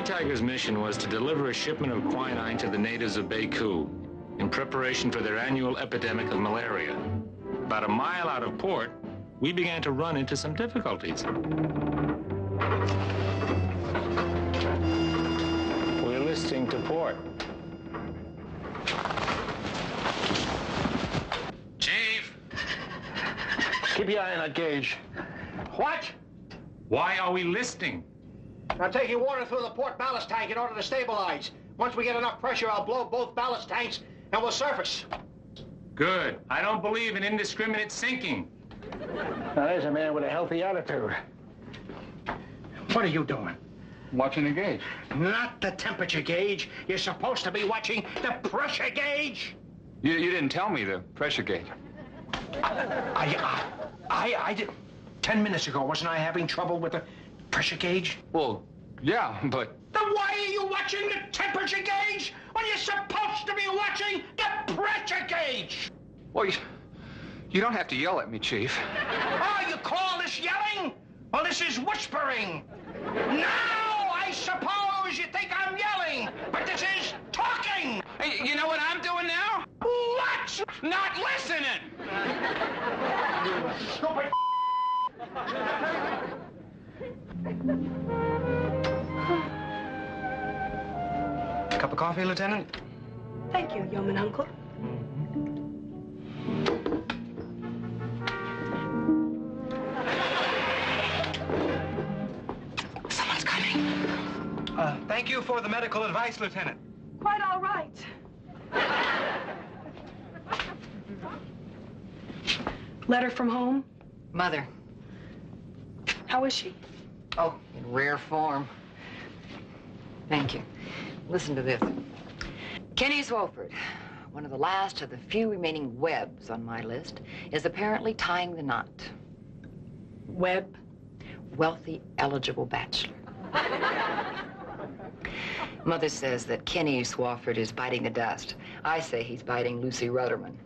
Sea Tiger's mission was to deliver a shipment of quinine to the natives of Baku in preparation for their annual epidemic of malaria. About a mile out of port, we began to run into some difficulties. We're listing to port. Chief! Keep your eye on that gauge. What? Why are we listing? I'm taking water through the port ballast tank in order to stabilize. Once we get enough pressure, I'll blow both ballast tanks and we'll surface. Good. I don't believe in indiscriminate sinking. Now, there's a man with a healthy attitude. What are you doing? Watching the gauge. Not the temperature gauge. You're supposed to be watching the pressure gauge. You didn't tell me the pressure gauge. I did. 10 minutes ago, wasn't I having trouble with the pressure gauge? Well, yeah, but... Then why are you watching the temperature gauge when you're supposed to be watching the pressure gauge? Well, you don't have to yell at me, Chief. Oh, you call this yelling? Well, this is whispering. Now, I suppose you think I'm yelling, but this is talking. Hey, you know what I'm doing now? What? Not listening! Stupid. Cup of coffee, Lieutenant? Thank you, Yeoman Uncle. Someone's coming. Thank you for the medical advice, Lieutenant. Quite all right. Letter from home? Mother. How is she? Oh, in rare form. Thank you. Listen to this. Kenny Swofford, one of the last of the few remaining Webbs on my list, is apparently tying the knot. Webb? Wealthy, eligible bachelor. Mother says that Kenny Swofford is biting the dust. I say he's biting Lucy Rudderman.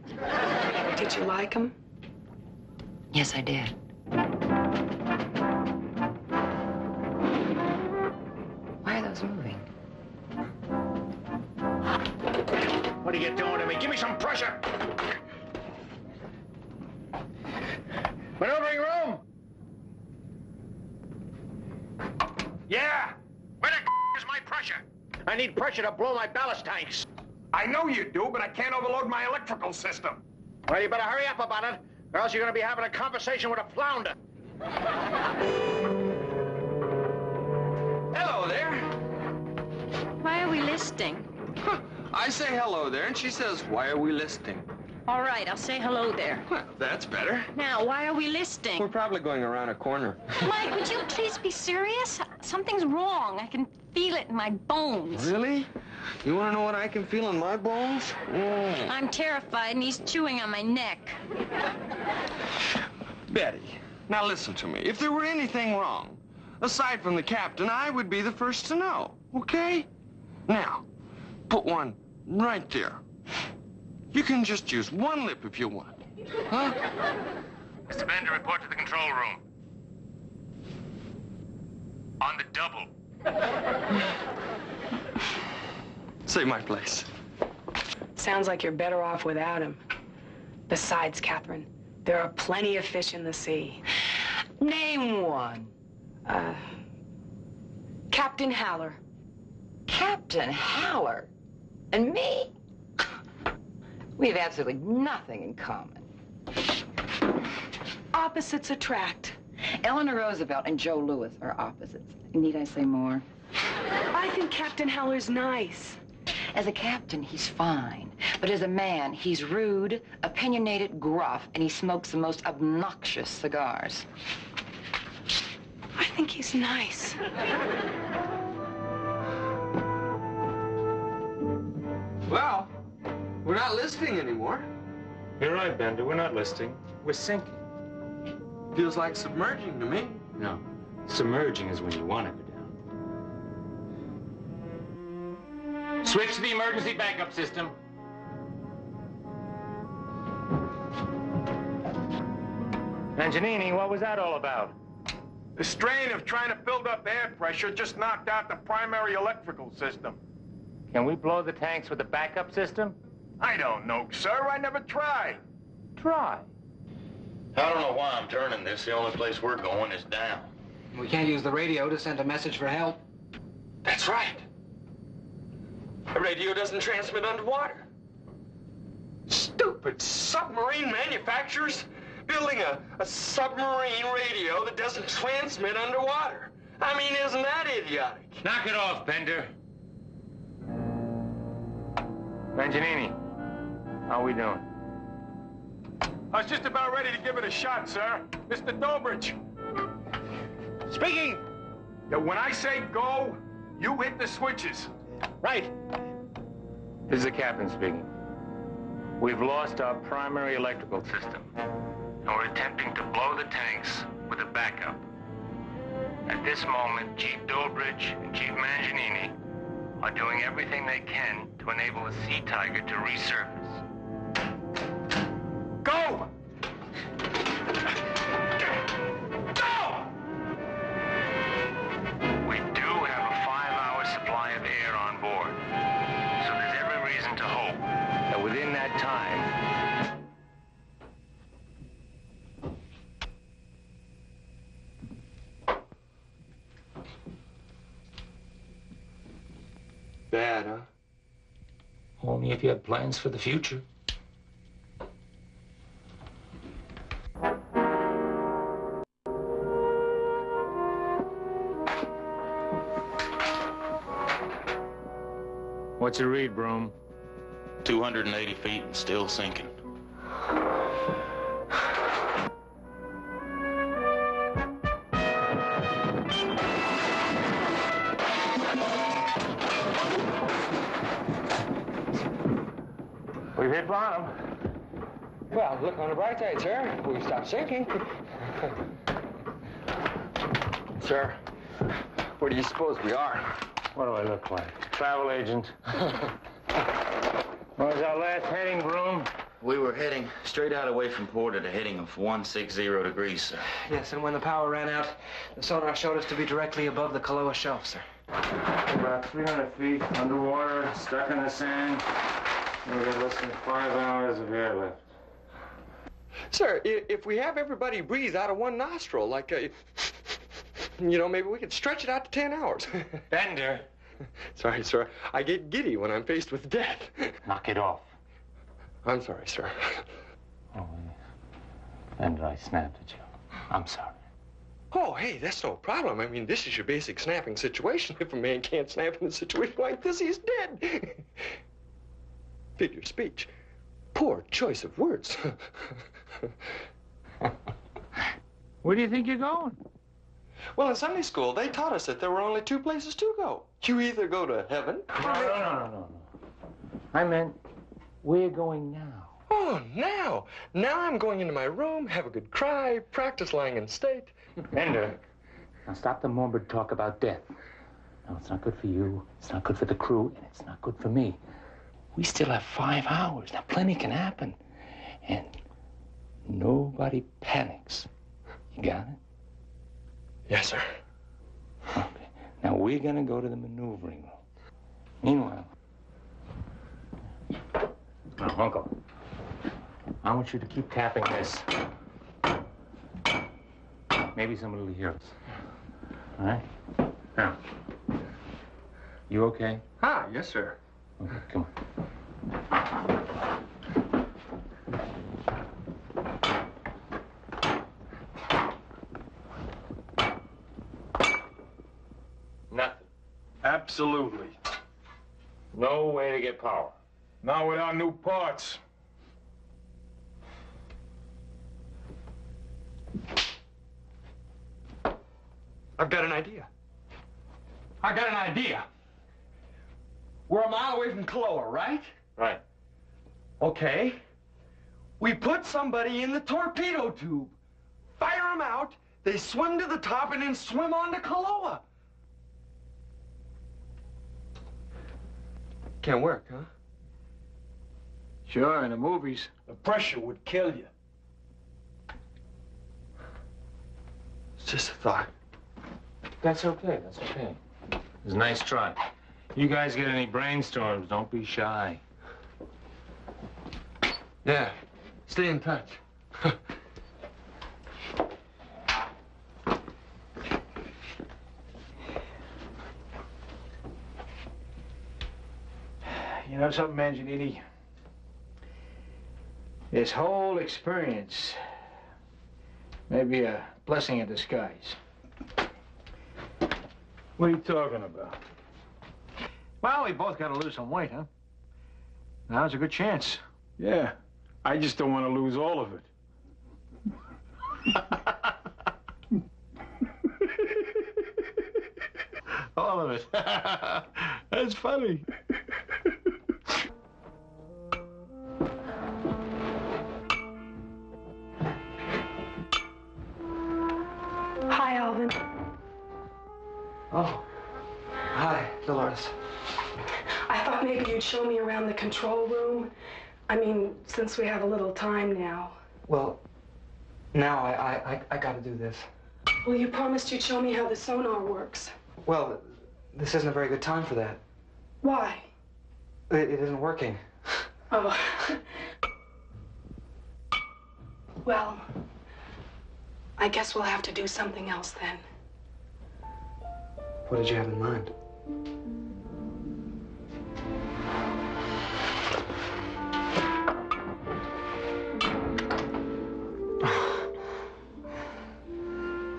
Did you like him? Yes, I did. Why are those moving? What are you doing to me? Give me some pressure. Maneuvering room. Yeah. Where the is my pressure? I need pressure to blow my ballast tanks. I know you do, but I can't overload my electrical system. Well, you better hurry up about it, or else you're going to be having a conversation with a flounder. Hello there. Why are we listing? I say hello there, and she says, why are we listing? All right, I'll say hello there. Well, that's better. Now, why are we listing? We're probably going around a corner. Mike, would you please be serious? Something's wrong. I can feel it in my bones. Really? You want to know what I can feel in my bones? I'm terrified, and he's chewing on my neck. Betty, now listen to me. If there were anything wrong, aside from the captain, I would be the first to know, okay? Now, put one right there. You can just use one lip if you want. Huh? Mr. Bender, report to the control room. On the double. Save my place. Sounds like you're better off without him. Besides, Catherine, there are plenty of fish in the sea. Name one. Captain Haller. Captain Haller. And me? We have absolutely nothing in common. Opposites attract. Eleanor Roosevelt and Joe Louis are opposites. Need I say more? I think Captain Haller's nice. As a captain, he's fine. But as a man, he's rude, opinionated, gruff, and he smokes the most obnoxious cigars. I think he's nice. Well, we're not listing anymore. You're right, Bender. We're not listing. We're sinking. Feels like submerging to me. No. Submerging is when you want to go down. Switch to the emergency backup system. And Giannini, what was that all about? The strain of trying to build up air pressure just knocked out the primary electrical system. Can we blow the tanks with a backup system? I don't know, sir. I never tried. Try. I don't know why I'm turning this. The only place we're going is down. We can't use the radio to send a message for help. That's right. A radio doesn't transmit underwater. Stupid submarine manufacturers building a submarine radio that doesn't transmit underwater. I mean, isn't that idiotic? Knock it off, Bender. Manginini, how we doing? I was just about ready to give it a shot, sir. Mr. Dobridge. Speaking. Yeah, when I say go, you hit the switches. Right. This is the captain speaking. We've lost our primary electrical system, and we're attempting to blow the tanks with a backup. At this moment, Chief Dobridge and Chief Manginini are doing everything they can to enable the Sea Tiger to resurface. Go! We do have a 5-hour supply of air on board, so there's every reason to hope that within that time, Bad, huh? only if you have plans for the future. What's your read, Broom? 280 feet and still sinking. We've hit bottom. Well, look on the bright side, sir. We've stopped sinking. Sir, where do you suppose we are? What do I look like? Travel agent. What was our last heading, Broom? We were heading straight out away from port at a heading of 160 degrees, sir. Yes, and when the power ran out, the sonar showed us to be directly above the Kaloa Shelf, sir. About 300 feet underwater, stuck in the sand. We've got less than 5 hours of air left. Sir, if we have everybody breathe out of one nostril, like a... You know, maybe we could stretch it out to 10 hours. Bender. Sorry, sir. I get giddy when I'm faced with death. Knock it off. I'm sorry, sir. Oh, Bender, I snapped at you. I'm sorry. Oh, hey, that's no problem. I mean, this is your basic snapping situation. If a man can't snap in a situation like this, he's dead. Figure of speech. Poor choice of words. Where do you think you're going? Well, in Sunday school, they taught us that there were only two places to go. You either go to heaven... No. I meant, we're going now. Oh, now. Now I'm going into my room, have a good cry, practice lying in state. Bender, now stop the morbid talk about death. No, it's not good for you, it's not good for the crew, and it's not good for me. We still have 5 hours. Now, plenty can happen. And nobody panics. You got it? Yes, sir. Okay. Now, we're going to go to the maneuvering room. Meanwhile... Now, Uncle, I want you to keep tapping this. Maybe somebody will hear us. All right? Now, you okay? Ah, yes, sir. Okay, come on. Nothing. Absolutely. No way to get power. Not without new parts. I've got an idea. We're a mile away from Kaloa, right? Right. Okay. We put somebody in the torpedo tube, fire them out, they swim to the top, and then swim on to Kaloa. Can't work, huh? Sure, in the movies, the pressure would kill you. It's just a thought. That's okay, that's okay. It was a nice try. You guys get any brainstorms, don't be shy. Yeah, stay in touch. You know something, Mangianini? This whole experience may be a blessing in disguise. What are you talking about? Well, we both got to lose some weight, huh? Now's a good chance. Yeah, I just don't want to lose all of it. All of it. That's funny. Hi, Alvin. Oh. Hi, Dolores. I thought maybe you'd show me around the control room. I mean, since we have a little time now. Well, now I gotta do this. Well, you promised you'd show me how the sonar works. Well, this isn't a very good time for that. Why? It isn't working. Oh. Well, I guess we'll have to do something else then. What did you have in mind?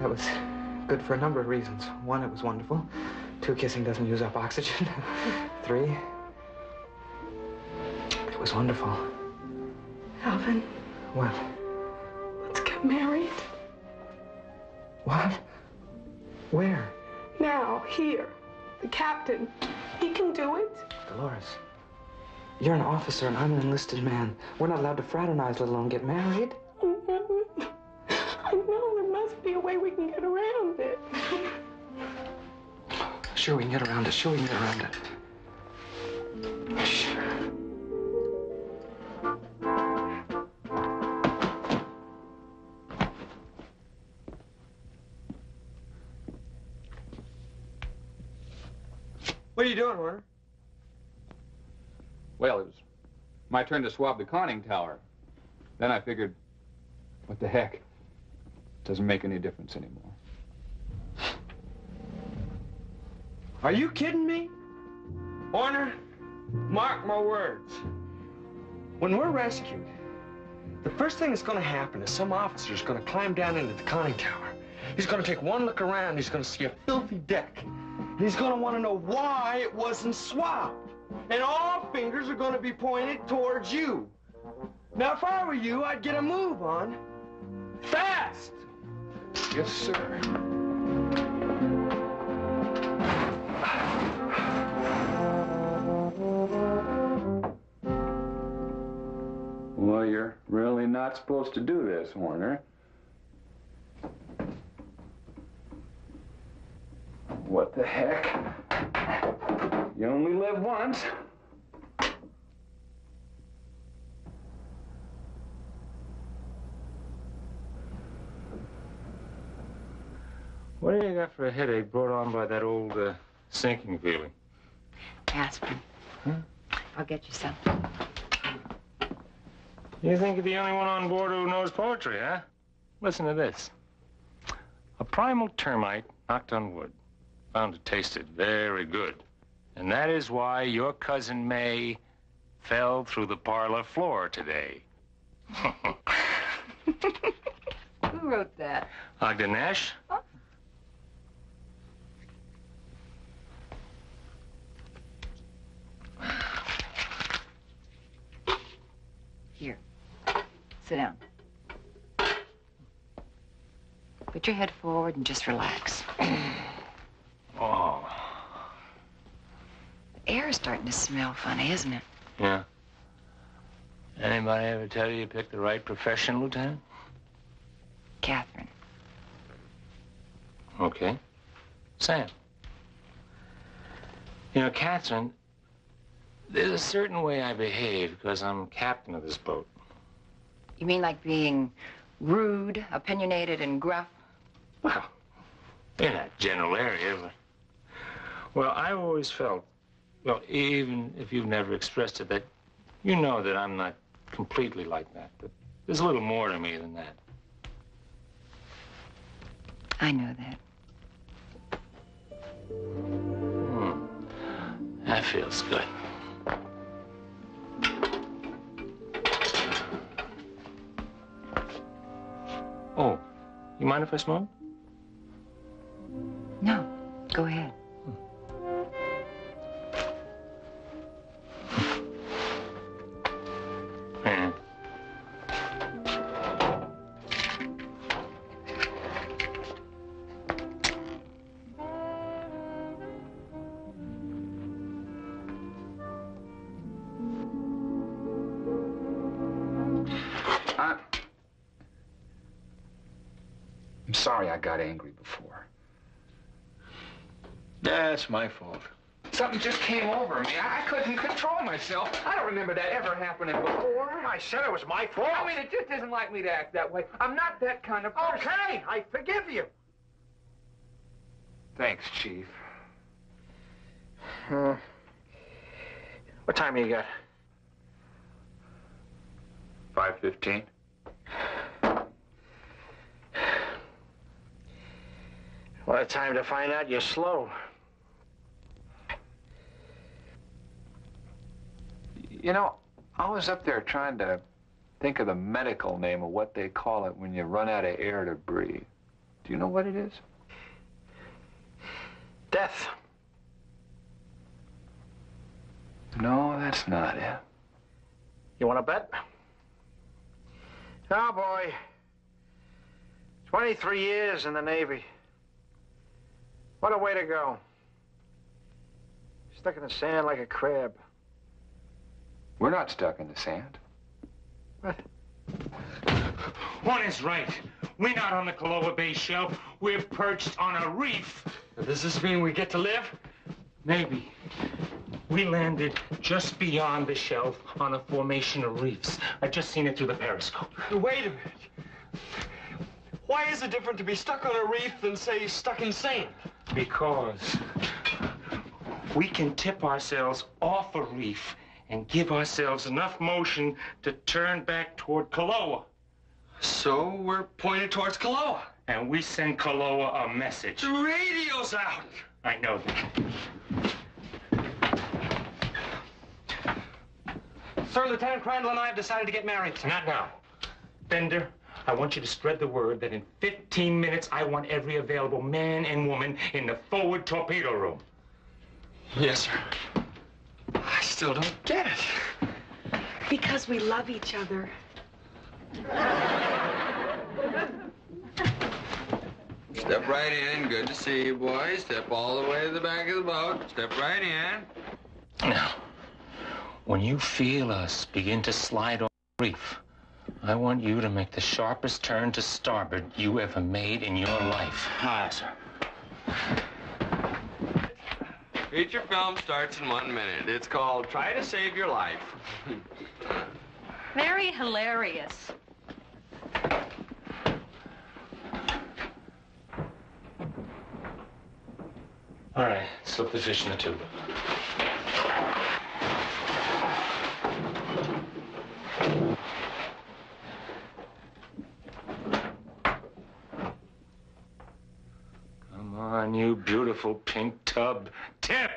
That was good for a number of reasons. One, it was wonderful. Two, kissing doesn't use up oxygen. Three, it was wonderful. Alvin, What? let's get married. What? Where? Now, here. The captain. He can do it. Dolores, you're an officer and I'm an enlisted man. We're not allowed to fraternize, let alone get married. I know there must be a way we can get around it. Sure, we can get around it. Sure, we can get around it. Sure. What are you doing, Warner? Well, it was my turn to swab the conning tower. Then I figured, what the heck? Doesn't make any difference anymore. Are you kidding me? Warner, mark my words. When we're rescued, the first thing that's going to happen is some officer's going to climb down into the conning tower. He's going to take one look around. He's going to see a filthy deck. And he's going to want to know why it wasn't swabbed. And all fingers are going to be pointed towards you. Now, if I were you, I'd get a move on fast. Yes, sir. Well, you're really not supposed to do this, Warner. What the heck? You only live once. What do you got for a headache brought on by that old sinking feeling? Aspirin. Huh? I'll get you some. You think you're the only one on board who knows poetry, huh? Listen to this. A primal termite knocked on wood. Found it tasted very good. And that is why your cousin May fell through the parlor floor today. Who wrote that? Ogden Nash? Oh. Here. Sit down. Put your head forward and just relax. Oh. The air is starting to smell funny, isn't it? Yeah. Anybody ever tell you picked the right profession, Lieutenant? Catherine. Okay. Sam. You know, Catherine, there's a certain way I behave because I'm captain of this boat. You mean like being rude, opinionated, and gruff? Well, In that general area, but... Well, I always felt, well, even if you've never expressed it, that you know that I'm not completely like that. But there's a little more to me than that. I know that. That feels good. Oh, you mind if I smoke? No, go ahead. Yeah. I'm sorry I got angry before. Yeah, it's my fault. Something just came over me. I couldn't control myself. I don't remember that ever happening before. I said it was my fault. I mean, it just isn't like me to act that way. I'm not that kind of person. Okay, I forgive you. Thanks, Chief. What time you got? 5:15. What a time to find out you're slow. You know, I was up there trying to think of the medical name of what they call it when you run out of air to breathe. Do you know what it is? Death. No, that's not it. You want to bet? Oh, boy. 23 years in the Navy. What a way to go. Stuck in the sand like a crab. We're not stuck in the sand. What? One is right. We're not on the Kaloa Bay shelf. We're perched on a reef. Does this mean we get to live? Maybe. We landed just beyond the shelf on a formation of reefs. I've just seen it through the periscope. Wait a minute. Why is it different to be stuck on a reef than, say, stuck in sand? Because we can tip ourselves off a reef and give ourselves enough motion to turn back toward Kaloa. So we're pointed towards Kaloa. And we send Kaloa a message. The radio's out. I know that. Sir, Lieutenant Crandall and I have decided to get married. Not now. Bender, I want you to spread the word that in 15 minutes, I want every available man and woman in the forward torpedo room. Yes, sir. I still don't get it. Because we love each other. Step right in. Good to see you, boys. Step all the way to the back of the boat. Step right in. Now, when you feel us begin to slide off the reef, I want you to make the sharpest turn to starboard you ever made in your life. Aye, sir. Feature film starts in 1 minute. It's called Try to Save Your Life. Very hilarious. All right, slip the fish in the tube. Come on, you beautiful pink tub. Tip!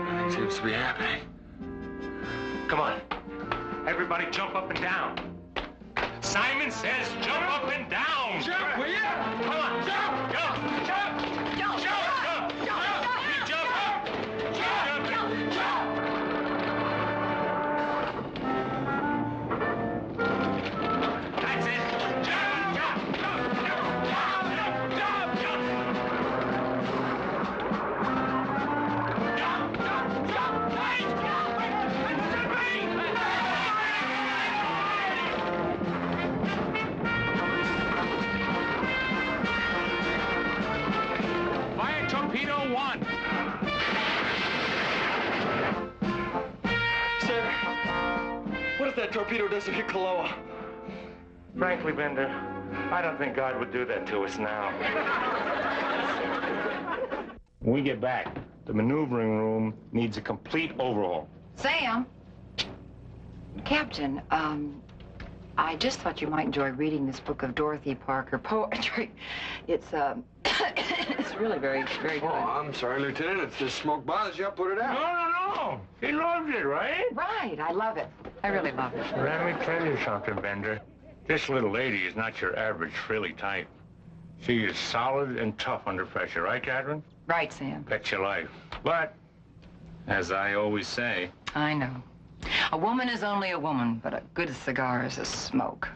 Nothing seems to be happening. Come on. Everybody jump up and down. Simon says jump up and down. Jump, will ya? Come on. Jump, jump, jump, jump, jump, jump, jump. We jump up. Jump, jump, jump. That's it. Jump, jump, jump, jump, jump, jump, jump. Jump, jump, jump. Nice jump. Sir, what if that torpedo doesn't hit Kaloa? Frankly, Bender, I don't think God would do that to us now. When we get back, the maneuvering room needs a complete overhaul. Sam. Captain, I just thought you might enjoy reading this book of Dorothy Parker poetry. It's, it's really very, very good. Oh, I'm sorry, Lieutenant. If this smoke bothers you, I'll put it out. No. He loves it, right? Right, I love it. I really love it. Let me tell you something, Bender. This little lady is not your average frilly type. She is solid and tough under pressure, right, Catherine? Right, Sam. Bet your life. But, as I always say... I know. A woman is only a woman, but a good cigar is a smoke.